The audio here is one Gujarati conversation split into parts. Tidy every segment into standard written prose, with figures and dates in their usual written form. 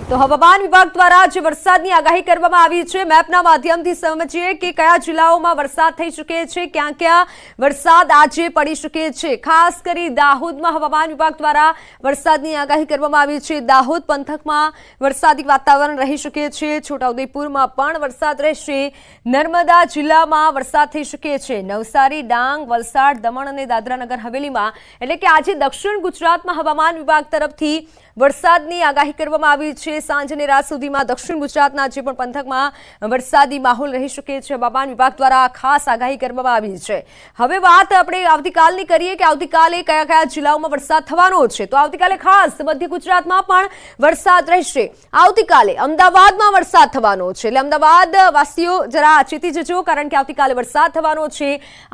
તો હવામાન વિભાગ દ્વારા જે વરસાદની આગાહી કરવામાં આવી છે મેપના માધ્યમથી સમજીએ કે કયા જિલ્લાઓમાં વરસાદ થઈ શકે છે, ક્યાં ક્યાં વરસાદ આજે પડી શકે છે। ખાસ કરી દાહોદમાં હવામાન વિભાગ દ્વારા વરસાદની આગાહી કરવામાં આવી છે। દાહોદ પંથકમાં વરસાદી વાતાવરણ રહી શકે છે। છોટાઉદેપુરમાં પણ વરસાદ રહેશે। નર્મદા જિલ્લામાં વરસાદ થઈ શકે છે। નવસારી, ડાંગ, વલસાડ, દમણ અને દાદરાનગર હવેલીમાં એટલે કે આજે દક્ષિણ ગુજરાતમાં હવામાન વિભાગ તરફથી વરસાદની આગાહી કરવામાં આવી છે। સાંજ અને રાત સુધીમાં દક્ષિણ ગુજરાતના જે પણ પંથકમાં વરસાદી માહોલ રહી શકે છે। હવામાન વિભાગ દ્વારા ખાસ આગાહી કરવામાં આવી છે। હવે વાત આપણે આવતીકાલની કરીએ કે આવતીકાલે કયા કયા જિલ્લાઓમાં વરસાદ થવાનો છે। તો આવતીકાલે ખાસ મધ્ય ગુજરાતમાં પણ વરસાદ રહેશે। આવતીકાલે અમદાવાદમાં વરસાદ થવાનો છે, એટલે અમદાવાદ વાસીઓ જરા ચેતી જજો, કારણ કે આવતીકાલે વરસાદ થવાનો છે।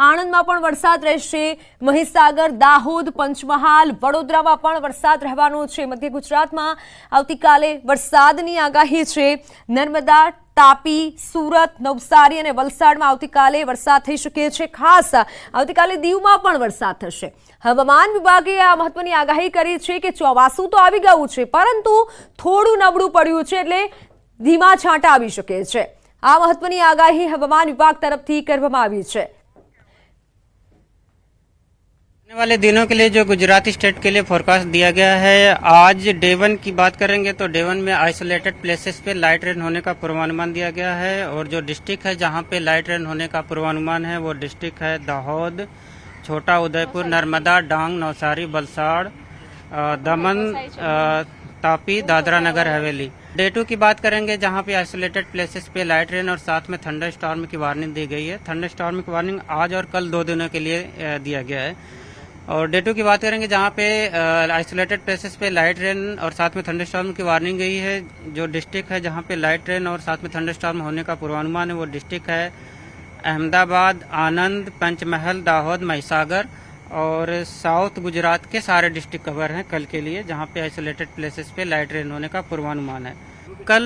આણંદમાં પણ વરસાદ રહેશે। મહીસાગર, દાહોદ, પંચમહાલ, વડોદરામાં પણ વરસાદ રહેવાનો છે। મધ્ય ગુજરાતમાં આવતીકાલે વરસાદની આગાહી છે। નર્મદા, તાપી, સુરત, નવસારી અને વલસાડમાં આવતીકાલે વરસાદ થઈ શકે છે। ખાસ આવતીકાલે દીવમાં પણ વરસાદ થશે। હવામાન વિભાગે આ મહત્વની આગાહી કરી છે કે ચોમાસું તો આવી ગયું છે, પરંતુ થોડું નબળું પડ્યું છે, એટલે ધીમા છાંટા આવી શકે છે। આ મહત્વની આગાહી હવામાન વિભાગ તરફથી કરવામાં આવી છે। आने वाले दिनों के लिए जो गुजराती स्टेट के लिए फोरकास्ट दिया गया है, आज डे 1 की बात करेंगे तो डे 1 में आइसोलेटेड प्लेसेस पे लाइट रेन होने का पूर्वानुमान दिया गया है। और जो डिस्ट्रिक्ट है जहां पे लाइट रेन होने का पूर्वानुमान है वो डिस्ट्रिक्ट है दाहोद, छोटा उदयपुर, नर्मदा, डांग, नवसारी, वलसाड़, दमन, तापी, दादरा नगर हवेली। डे 2 की बात करेंगे जहां पे आइसोलेटेड प्लेसेस पे लाइट रेन और साथ में थंडर स्टॉर्म की वार्निंग दी गई है। थंडर स्टॉर्म की वार्निंग आज और कल 2 दिनों के लिए दिया गया है। और डे 2 की बात करेंगे जहां पे आइसोलेटेड प्लेसेस पे लाइट रेन और साथ में थंडरस्टॉर्म की वार्निंग गई है। जो डिस्ट्रिक्ट है जहां पे लाइट रेन और साथ में थंडरस्टॉर्म होने का पूर्वानुमान है वो डिस्ट्रिक्ट है अहमदाबाद, आनंद, पंचमहल, दाहोद, महिसागर और साउथ गुजरात के सारे डिस्ट्रिक्ट कवर हैं कल के लिए, जहां पे आइसोलेटेड प्लेसेस पे लाइट रेन होने का पूर्वानुमान है। कल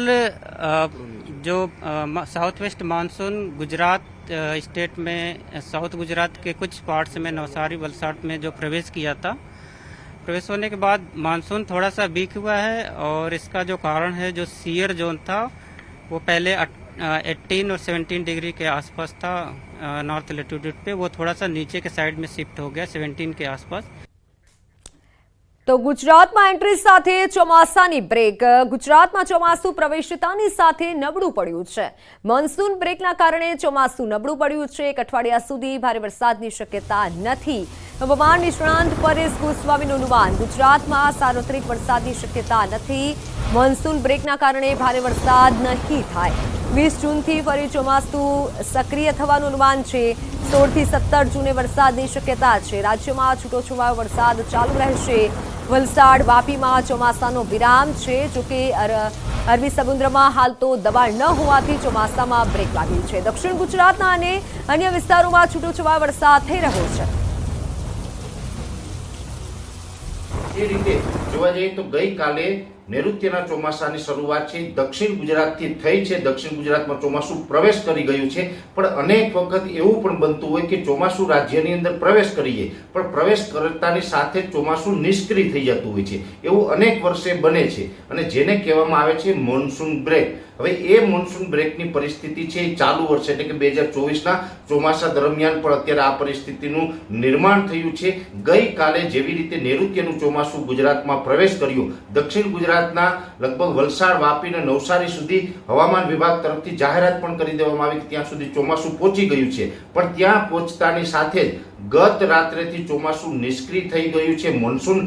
जो south west monsoon Gujarat state में साउथ गुजरात के कुछ पार्ट्स में नवसारी, वलसाड़ में जो प्रवेश किया था, प्रवेश होने के बाद मानसून थोड़ा सा वीक हुआ है। और इसका जो कारण है, जो सीयर जोन था वो पहले 18 और 17 डिग्री के आसपास था नॉर्थ लेटीट्यूड पे, वो थोड़ा सा नीचे के साइड में शिफ्ट हो गया 17 के आसपास। તો ગુજરાતમાં એન્ટ્રી સાથે ચોમાસાની બ્રેક। ગુજરાતમાં ચોમાસું પ્રવેશતાની સાથે નબળું પડ્યું છે। મોન્સૂન બ્રેકના કારણે ચોમાસું નબળું પડ્યું છે। એક અઠવાડિયા સુધી ભારે વરસાદની શક્યતા નથી। હવામાન નિષ્ણાંત પરેશ ગોસ્વામીનું અનુમાન, ગુજરાતમાં સાર્વત્રિક વરસાદની શક્યતા નથી। મોન્સૂન બ્રેકના કારણે ભારે વરસાદ નહીં થાય। 20 જૂનથી ફરી ચોમાસું સક્રિય થવાનું અનુમાન છે। 16 થી 17 જૂને વરસાદની શક્યતા છે। રાજ્યમાં છૂટોછવાયો વરસાદ ચાલુ રહેશે। વલસાડ, વાપીમાં ચોમાસાનો વિરામ છે। જોકે અરબી સમુદ્રમાં હાલ તો દબાણ ન હોવાથી ચોમાસામાં બ્રેક લાગી છે। દક્ષિણ ગુજરાતના અને અન્ય વિસ્તારોમાં છૂટોછવાયો વરસાદ થઈ રહ્યો છે। એ રીતે જોવા જઈએ તો ગઈકાલે નૈઋત્યના ચોમાસાની શરૂઆત છે દક્ષિણ ગુજરાતથી થઈ છે। દક્ષિણ ગુજરાતમાં ચોમાસું પ્રવેશ કરી ગયું છે, પણ અનેક વખત એવું પણ બનતું હોય કે ચોમાસું રાજ્યની અંદર પ્રવેશ કરીએ પણ પ્રવેશ કરતાની સાથે ચોમાસું નિષ્ક્રિય થઈ જતું હોય છે। એવું અનેક વર્ષે બને છે અને જેને કહેવામાં આવે છે મોન્સૂન બ્રેક। હવે એ મોન્સૂન બ્રેકની પરિસ્થિતિ છે એ ચાલુ વર્ષે એટલે કે 2024ના ચોમાસા દરમિયાન પણ અત્યારે આ પરિસ્થિતિનું નિર્માણ થયું છે। ગઈકાલે જેવી રીતે નૈઋત્યનું ચોમાસું ગુજરાતમાં પ્રવેશ કર્યો, દક્ષિણ ગુજરાતના લગભગ વલસાડ, વાપી અને નવસારી સુધી હવામાન વિભાગ તરફથી જાહેરાત પણ કરી દેવામાં આવી કે ત્યાં સુધી ચોમાસું પહોંચી ગયું છે, પણ ત્યાં પહોંચતાની સાથે જ ગત રાત્રેથી ચોમાસું નિષ્ક્રિય થઈ ગયું છે। મોન્સૂન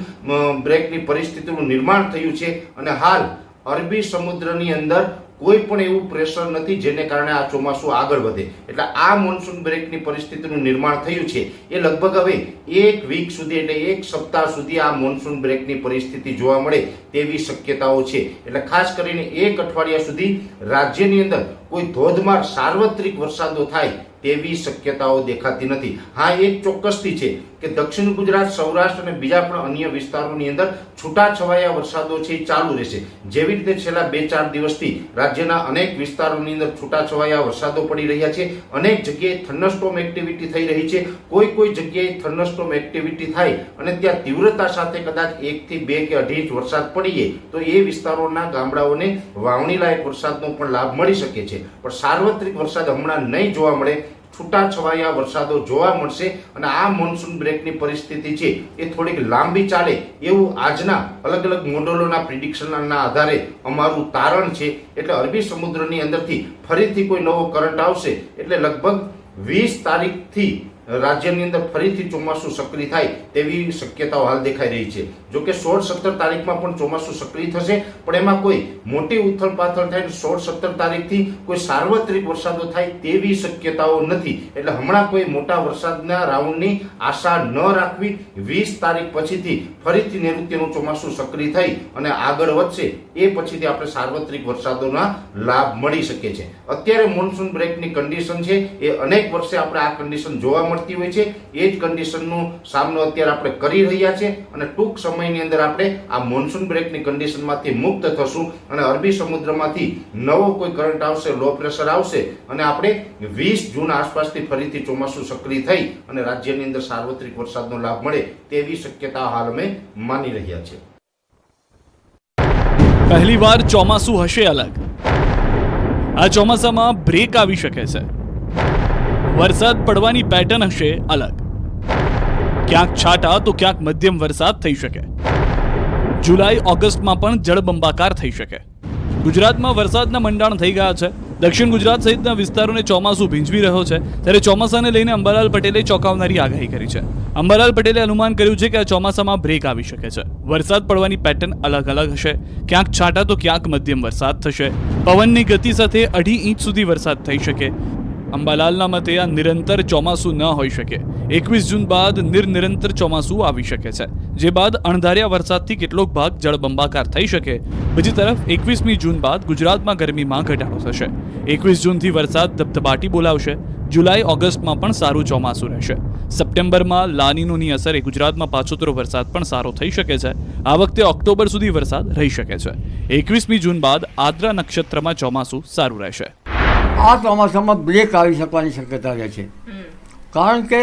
બ્રેકની પરિસ્થિતિનું નિર્માણ થયું છે અને હાલ અરબી સમુદ્રની અંદર કોઈ પણ એવું પ્રેશર નથી જેને કારણે આ ચોમાસું આગળ વધે। એટલે આ મોન્સૂન બ્રેકની પરિસ્થિતિનું નિર્માણ થયું છે એ લગભગ હવે 1 વીક સુધી એટલે 1 સપ્તાહ સુધી આ મોન્સૂન બ્રેકની પરિસ્થિતિ જોવા મળે તેવી શક્યતાઓ છે। એટલે ખાસ કરીને 1 અઠવાડિયા સુધી રાજ્યની અંદર કોઈ ધોધમાર સાર્વત્રિક વરસાદો થાય તેવી શક્યતાઓ દેખાતી નથી. હા, એક ચોક્કસથી છે કે દક્ષિણ ગુજરાત, સૌરાષ્ટ્ર અને બીજા પણ અન્ય વિસ્તારોની અંદર છૂટાછવાયા વરસાદો છે એ ચાલુ રહેશે. જેવી રીતે છેલ્લા 2-4 દિવસથી રાજ્યના અનેક વિસ્તારોની અંદર છૂટાછવાયા વરસાદો પડી રહ્યા છે. અનેક જગ્યાએ થંડરસ્ટોર્મ એક્ટિવિટી થઈ રહી છે. કોઈ જગ્યાએ થંડરસ્ટોર્મ એક્ટિવિટી થાય અને ત્યાં તીવ્રતા સાથે કદાચ 1 થી 2 કે 2.5 ઇંચ વરસાદ પડીએ તો એ વિસ્તારોના ગામડાઓને વાવણી લાયક વરસાદનો પણ લાભ મળી શકે છે. પણ સાર્વત્રિક વરસાદ હમણાં નહીં જોવા મળે, છૂટાછવાયા વરસાદો જોવા મળશે અને આ મોન્સૂન બ્રેકની પરિસ્થિતિ છે એ થોડીક લાંબી ચાલે એવું આજના અલગ અલગ મોડેલોના પ્રિડિક્શનના આધારે અમારું તારણ છે. એટલે અરબી સમુદ્રની અંદરથી ફરીથી કોઈ નવો કરંટ આવશે એટલે લગભગ 20 તારીખથી રાજ્યની અંદર ફરીથી ચોમાસું સક્રિય થાય તેવી શક્યતાઓ હાલ દેખાઈ રહી છે. જો કે 16-17 તારીખમાં પણ ચોમાસું સક્રિય થશે, પણ એમાં કોઈ મોટી ઉથલપાથલ થાય 16-17 તારીખથી કોઈ સાર્વત્રિક વરસાદો થાય તેવી શક્યતાઓ નથી. એટલે હમણાં કોઈ મોટા વરસાદના રાઉન્ડની આશા ન રાખવી. 20 તારીખ પછીથી ફરીથી નૈઋત્યનું ચોમાસું સક્રિય થઈ અને આગળ વધશે એ પછીથી આપણે સાર્વત્રિક વરસાદોના લાભ મળી શકે છે. અત્યારે મોન્સૂન બ્રેકની કન્ડિશન છે એ અનેક વર્ષે આપણે આ કન્ડિશન જોવા મળતી હોય છે. એ જ કન્ડિશનનો સામનો અત્યારે આપણે કરી રહ્યા છે અને ટૂંક સમયની અંદર આપણે આ મોન્સૂન બ્રેકની કન્ડિશનમાંથી મુક્ત થશું અને અરબી સમુદ્રમાંથી નવો કોઈ કરંટ આવશે, લો પ્રેશર આવશે અને આપણે 20 જૂન આસપાસથી ફરીથી ચોમાસું સક્રિય થઈ અને રાજ્યની અંદર સાર્વત્રિક વરસાદનો લાભ મળે તેવી શક્યતા હાલ અમે માની રહ્યા છીએ. પહેલી વાર ચોમાસું હશે અલગ. આ ચોમાસામાં બ્રેક આવી શકે છે. વરસાદ પડવાની પેટર્ન હશે અલગ. ક્યાંક છાંટા તો ક્યાંક મધ્યમ વરસાદ થઈ શકે. જુલાઈ ઓગસ્ટમાં પણ જળબંબાકાર થઈ શકે. ગુજરાતમાં વરસાદના મંડાણ થઈ ગયા છે. દક્ષિણ ગુજરાત સહિતના વિસ્તારોને ચોમાસું ભીંજવી રહ્યો છે. ત્યારે ચોમાસાને લઈને અંબાલાલ પટેલે ચોંકાવનારી આગાહી કરી છે. અંબાલાલ પટેલે અનુમાન કર્યું છે કે આ ચોમાસામાં બ્રેક આવી શકે છે. વરસાદ પડવાની પેટર્ન અલગ અલગ હશે. ક્યાંક છાંટા તો ક્યાંક મધ્યમ વરસાદ થશે. પવનની ગતિ સાથે 2.5 ઇંચ સુધી વરસાદ થઈ શકે. અંબાલાલના મતે આ નિરંતર ચોમાસું ન હોઈ શકે. 21 જૂન બાદ નિરંતર ચોમાસું આવી શકે છે, જે બાદ અણધાર્યા વરસાદથી કેટલોક ભાગ જળબંબાકાર થઈ શકે. બીજી તરફ 21મી જૂન બાદ ગુજરાતમાં ગરમીમાં ઘટાડો થશે. 21 જૂનથી વરસાદ ધબધબાટી બોલાવશે. જુલાઈ ઓગસ્ટમાં પણ સારું ચોમાસું રહેશે. સપ્ટેમ્બરમાં લાનીનોની અસરે ગુજરાતમાં પાછોતરો વરસાદ પણ સારો થઈ શકે છે. આ વખતે ઓક્ટોબર સુધી વરસાદ રહી શકે છે. 21મી જૂન બાદ આદ્રા નક્ષત્રમાં ચોમાસું સારું રહેશે. આ ચોમાસામાં બ્રેક આવી શકવાની શક્યતા રહે છે. કારણ કે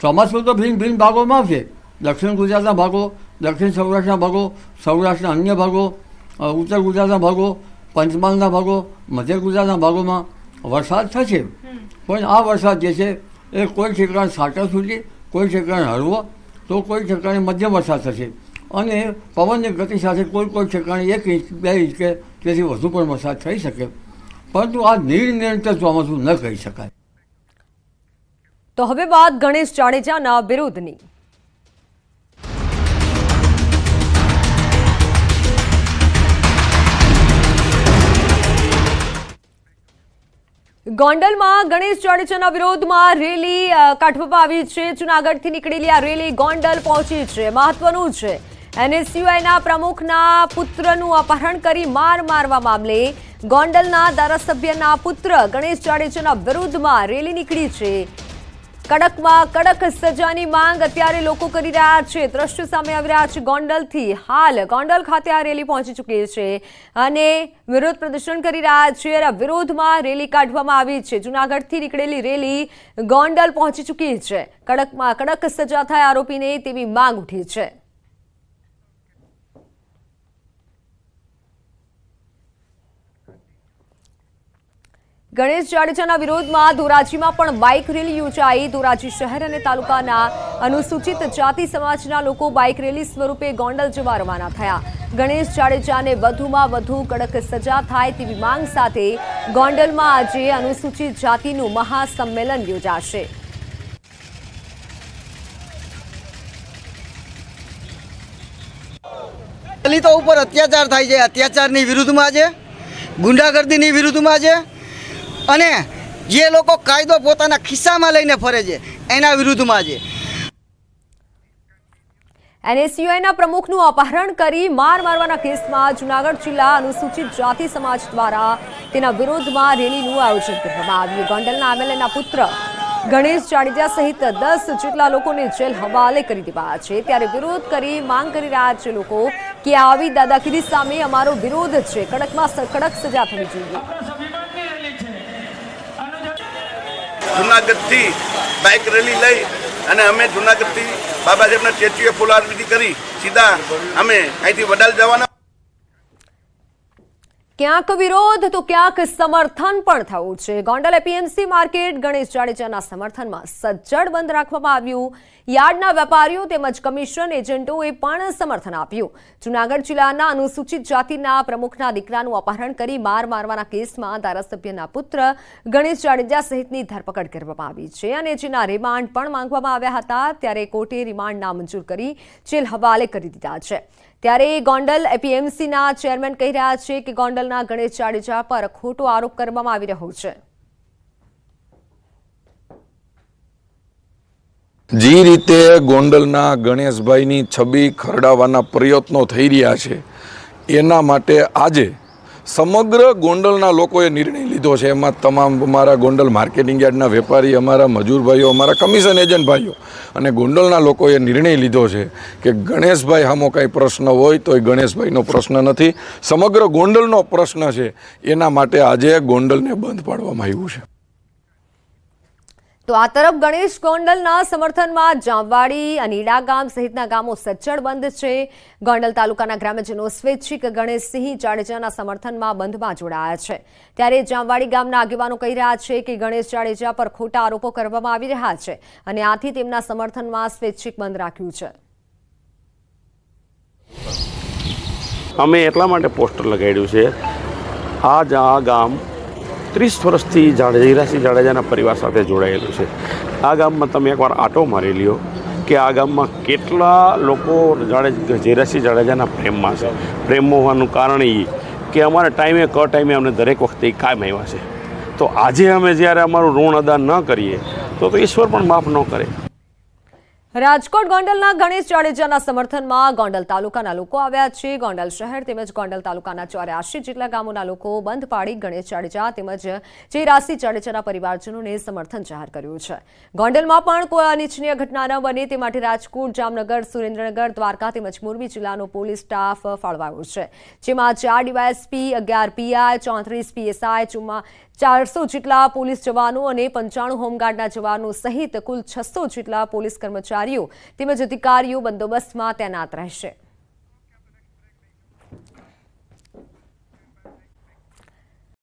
ચોમાસું તો ભિન્ન ભિન્ન ભાગોમાં આવશે. દક્ષિણ ગુજરાતના ભાગો, દક્ષિણ સૌરાષ્ટ્રના ભાગો, સૌરાષ્ટ્રના અન્ય ભાગો, ઉત્તર ગુજરાતના ભાગો, પંચમહાલના ભાગો, મધ્ય ગુજરાતના ભાગોમાં વરસાદ થશે. પણ આ વરસાદ જે છે એ કોઈ ઠેકાણે છાંટા સુધી, કોઈ ઠેકાણે હળવો તો કોઈ ઠેકાણે મધ્યમ વરસાદ થશે. અને પવનની ગતિ સાથે કોઈ ઠેકાણે 1 ઇંચ 2 ઇંચ કે તેથી વધુ પણ વરસાદ થઈ શકે. પરંતુ આ નિરંતર ચોમાસું ન કહી શકાય. તો હવે વાત ગણેશ જાડેજાના વિરોધની. ગોંડલમાં ગણેશ જાડેજાના વિરોધમાં રેલી કાઢવામાં આવી છે. જૂનાગઢથી નીકળેલી આ રેલી ગોંડલ પહોંચી છે. મહત્વનું છે, NSUIના પ્રમુખના પુત્રનું અપહરણ કરી મારવા મામલે ગોંડલના ધારાસભ્યના પુત્ર ગણેશ જાડેજાના વિરુદ્ધમાં રેલી નીકળી છે. કડકમાં કડક સજાની માંગ અત્યારે લોકો કરી રહ્યા છે. દ્રશ્યો સામે આવી રહ્યા છે ગોંડલથી. હાલ ગોંડલ ખાતે આ રેલી પહોંચી ચૂકી છે અને વિરોધ પ્રદર્શન કરી રહ્યા છે. આ વિરોધમાં રેલી કાઢવામાં આવી છે. જૂનાગઢથી નીકળેલી રેલી ગોંડલ પહોંચી ચૂકી છે. કડકમાં કડક સજા થાય આરોપીને તેવી માંગ ઉઠી છે. ગણેશ જાડેજાના વિરોધમાં ધોરાજીમાં પણ બાઇક રેલી યોજાઈ. ધોરાજી શહેર અને તાલુકાના અનુસૂચિત જાતિ સમાજના લોકો બાઇક રેલી સ્વરૂપે ગોંડલ જવા રવાના થયા. ગણેશ જાડેજાને વધુમાં વધુ કડક સજા થાય તેવી માંગ સાથે ગોંડલમાં આજે અનુસૂચિત જાતિનું મહાસંમેલન યોજાશે. દલિતો ઉપર અત્યાચાર થાય છે, અત્યાચારની વિરુદ્ધમાં છે, ગુંડાગર્દીની વિરુદ્ધમાં છે અને જે લોકો કાયદો પોતાના ખિસ્સામાં લઈને ફરે છે એના વિરુદ્ધમાં છે. NSUIના પ્રમુખનું અપહરણ કરી મારવાના કેસમાં જૂનાગઢ જિલ્લા અનુસૂચિત જાતિ સમાજ દ્વારા તેના વિરોધમાં રેલીનું આયોજન કરવામાં આવ્યું. ગોંડલના MLAના પુત્ર ગણેશ જાડેજા સહિત 10 જેટલા લોકોને જેલ હવાલે કરી દેવાયા છે। ત્યારે વિરોધ કરી માંગ કરી રહ્યા છે લોકો કે આવી દાદાગીરી સામે અમારો વિરોધ છે, કડકમાં કડક સજા થવી જોઈએ। જુનાગઢથી બાઇક રેલી લઈ અને અમે જુનાગઢથી બાબા સાહેબના સ્ટેચ્યુએ ફુલહાર વિધિ કરી સીધા અમે અહીંથી વડાલ જવાના। ક્યાંક વિરોધ તો ક્યાંક સમર્થન પણ થયું છે। ગોંડલ એપીએમસી માર્કેટ ગણેશ જાડેજાના સમર્થનમાં સજ્જડ બંધ રાખવામાં આવ્યું। યાર્ડના વેપારીઓ તેમજ કમિશન એજન્ટોએ પણ સમર્થન આપ્યું। જૂનાગઢ જિલ્લાના અનુસૂચિત જાતિના પ્રમુખના દીકરાનું અપહરણ કરી મારવાના કેસમાં ધારાસભ્યના પુત્ર ગણેશ જાડેજા સહિતની ધરપકડ કરવામાં આવી છે અને જેના રિમાન્ડ પણ માંગવામાં આવ્યા હતા। ત્યારે કોર્ટે રિમાન્ડ નામંજૂર કરી જેલ હવાલે કરી દીધા છે। ત્યારે ગોંડલ એપીએમસીના ચેરમેન કહી રહ્યા છે કે ગોંડલના ગણેશ જાડેજા પર ખોટો આરોપ કરવામાં આવી રહ્યો છે। જે રીતે ગોંડલના ગણેશભાઈની છબી ખરડાવવાના પ્રયત્નો થઈ રહ્યા છે એના માટે આજે સમગ્ર ગોંડલના લોકોએ નિર્ણય લીધો છે। એમાં તમામ અમારા ગોંડલ માર્કેટિંગ યાર્ડના વેપારી, અમારા મજૂર ભાઈઓ, અમારા કમિશન એજન્ટ ભાઈઓ અને ગોંડલના લોકોએ નિર્ણય લીધો છે કે ગણેશભાઈ સામો કાંઈ પ્રશ્ન હોય તો એ ગણેશભાઈનો પ્રશ્ન નથી, સમગ્ર ગોંડલનો પ્રશ્ન છે। એના માટે આજે ગોંડલને બંધ પાડવામાં આવ્યું છે। તો આ તરફ ગણેશ ગોંડલના સમર્થનમાં જામવાડી, અનીડા ગામ સહિતના ગામો સજ્જડ બંધ છે। ગોંડલ તાલુકાના ગ્રામજનો સ્વૈચ્છિક ગણેશસિંહ જાડેજાના સમર્થનમાં બંધમાં જોડાયા છે। ત્યારે જામવાડી ગામના આગેવાનો કહી રહ્યા છે કે ગણેશ જાડેજા પર ખોટા આરોપો કરવામાં આવી રહ્યા છે અને આથી તેમના સમર્થનમાં સ્વૈચ્છિક બંધ રાખ્યું છે। અમે એટલા માટે પોસ્ટર લગાડ્યું છે, આ ગામ 30 વર્ષથી હીરાસિંહ જાડેજાના પરિવાર સાથે જોડાયેલું છે। આ ગામમાં તમે એકવાર આંટો મારી લ્યો કે આ ગામમાં કેટલા લોકો હીરાસિંહ જાડેજાના પ્રેમમાં છે। પ્રેમમાં હોવાનું કારણ એ કે અમારા ટાઈમે અમને દરેક વખતે કાયમ આવ્યા છે। તો આજે અમે જ્યારે અમારું ઋણ અદા ન કરીએ તો ઈશ્વર પણ માફ ન કરે। રાજકોટ ગોંડલના ગણેશ જાડેજાના સમર્થનમાં ગોંડલ તાલુકાના લોકો આવ્યા છે। ગોંડલ શહેર તેમજ ગોંડલ તાલુકાના 84 જેટલા ગામોના લોકો બંધ પાડી ગણેશ જાડેજા તેમજ હીરાસિંહ જાડેજાના પરિવારજનોને સમર્થન જાહેર કર્યું છે। ગોંડલમાં પણ કોઈ અનિચ્છનીય ઘટના ન બને તે માટે રાજકોટ, જામનગર, સુરેન્દ્રનગર, દ્વારકા તેમજ મોરબી જિલ્લાનો પોલીસ સ્ટાફ ફાળવાયો છે, જેમાં 4 ડીવાયએસપી, 11 પીઆઈ, 34 પીએસઆઈ, 400 જેટલા પોલીસ જવાનો અને 95 હોમગાર્ડના જવાનો સહિત કુલ 600 જેટલા પોલીસ કર્મચારીઓ તેમજ અધિકારીઓ બંદોબસ્તમાં તૈનાત રહેશે।